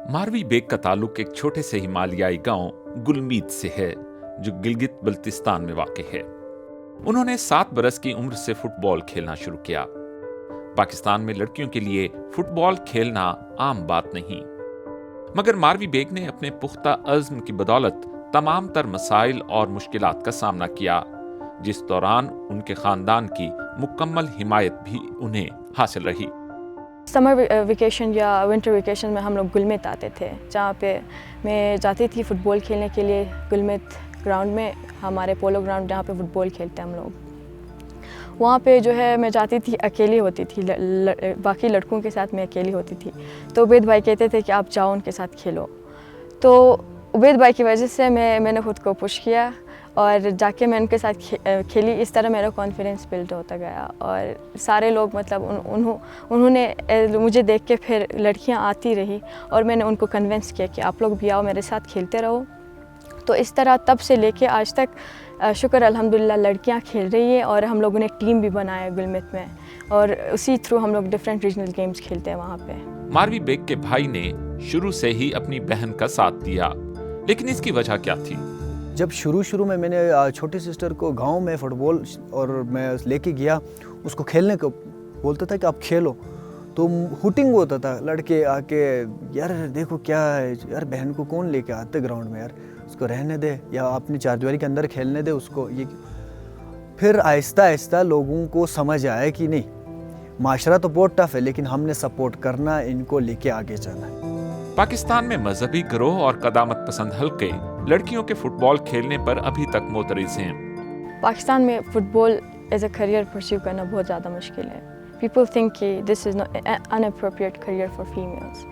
मारवी bag का ताल्लुक एक छोटे से हिमालयाई गांव गुलमीत से है जो गिलगित बल्तिस्तान में वाक़ है। उन्होंने 7 बरस की उम्र से फुटबॉल खेलना शुरू किया। पाकिस्तान में लड़कियों के लिए फुटबॉल खेलना आम बात नहीं, मगर मारवी बेग ने अपने पुख्ता अज़्म की बदौलत तमाम तर मसाइल और मुश्किलात का सामना किया, जिस दौरान उनके खानदान की मुकम्मल हिमायत भी उन्हें हासिल रही। समर वेकेशन या विंटर वेकेशन में हम लोग गुलमित आते थे, जहाँ पे मैं जाती थी फुटबॉल खेलने के लिए। गुलमित ग्राउंड में, हमारे पोलो ग्राउंड जहाँ पे फुटबॉल खेलते हैं हम लोग, वहाँ पे जो है मैं जाती थी, अकेली होती थी। बाकी लड़कों के साथ मैं अकेली होती थी। तो उबैद भाई कहते थे कि आप जाओ उनके साथ खेलो। तो उबैद भाई की वजह से मैंने खुद को पुश किया और जाके मैं उनके साथ खेली। इस तरह मेरा कॉन्फिडेंस बिल्ड होता गया और सारे लोग उन्होंने मुझे देख के फिर लड़कियां आती रही और मैंने उनको कन्विंस किया कि आप लोग भी आओ, मेरे साथ खेलते रहो। तो इस तरह तब से लेके आज तक शुक्र अल्हम्दुलिल्लाह लड़कियां खेल रही हैं और हम लोगों ने टीम भी बनाया गुलमित में, और उसी थ्रू हम लोग डिफरेंट रीजनल गेम्स खेलते हैं वहाँ पे। मारवी बेग के भाई ने शुरू से ही अपनी बहन का साथ दिया, लेकिन इसकी वजह क्या थी? जब शुरू में मैंने छोटी सिस्टर को गांव में फुटबॉल और मैं लेके गया, उसको खेलने को बोलता था कि आप खेलो, तो हुटिंग होता था। लड़के आके यार देखो क्या है यार, बहन को कौन लेके आते ग्राउंड में, यार उसको रहने दे या अपनी चारदीवारी के अंदर खेलने दे उसको। ये फिर आहिस्ता आहिस्ता लोगों को समझ आया कि नहीं, माशरा तो बहुत टफ है लेकिन हमने सपोर्ट करना, इनको लेके आगे जाना है। पाकिस्तान में मजहबी गिरोह और कदामत पसंद हल्के लड़कियों के फुटबॉल खेलने पर अभी तक मोतरिज हैं। पाकिस्तान में football as a career pursue करना बहुत ज़्यादा मुश्किल है। पीपल थिंक कि this is not inappropriate career for females.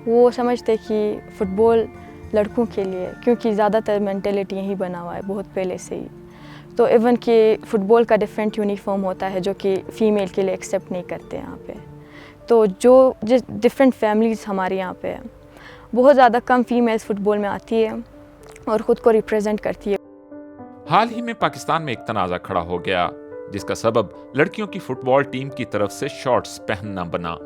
वो समझते कि फ़ुटबॉल लड़कों के लिए, क्योंकि ज़्यादातर मेंटेलिटी यही बना हुआ है बहुत पहले से ही। तो इवन कि फ़ुटबॉल का डिफरेंट यूनिफॉर्म होता है जो कि फ़ीमेल के लिए एक्सेप्ट नहीं करते यहाँ पे। तो जो डिफरेंट फैमिलीज़ हमारे यहाँ पे है, बहुत ज़्यादा कम फीमेल्स फुटबॉल में आती है और ख़ुद को रिप्रेजेंट करती है। हाल ही में पाकिस्तान में एक तनाज़ा खड़ा हो गया, जिसका सबब लड़कियों की फुटबॉल टीम की तरफ से शॉर्ट्स पहनना बना।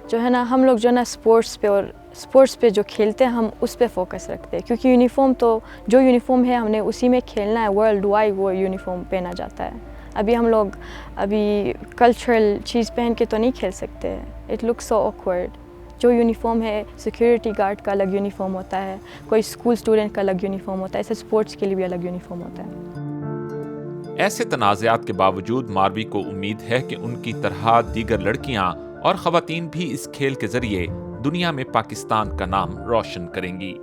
जो है ना, हम लोग जो है ना स्पोर्ट्स पे जो खेलते हैं हम उस पे फोकस रखते हैं, क्योंकि यूनिफॉर्म तो जो यूनिफॉर्म है हमने उसी में खेलना है। वर्ल्ड वाइड वो यूनिफॉर्म पहना जाता है। हम लोग कल्चरल चीज़ पहन के तो नहीं खेल सकते। It looks so awkward. जो यूनिफॉर्म है, सिक्योरिटी गार्ड का अलग यूनिफॉर्म होता है, कोई स्कूल स्टूडेंट का अलग यूनिफॉर्म होता है, ऐसे स्पोर्ट्स के लिए भी अलग यूनिफॉर्म होता है। ऐसे तनाज़ात के बावजूद मारवी को उम्मीद है कि उनकी तरह दीगर लड़कियां और ख़वातीन भी इस खेल के जरिए दुनिया में पाकिस्तान का नाम रोशन करेंगी।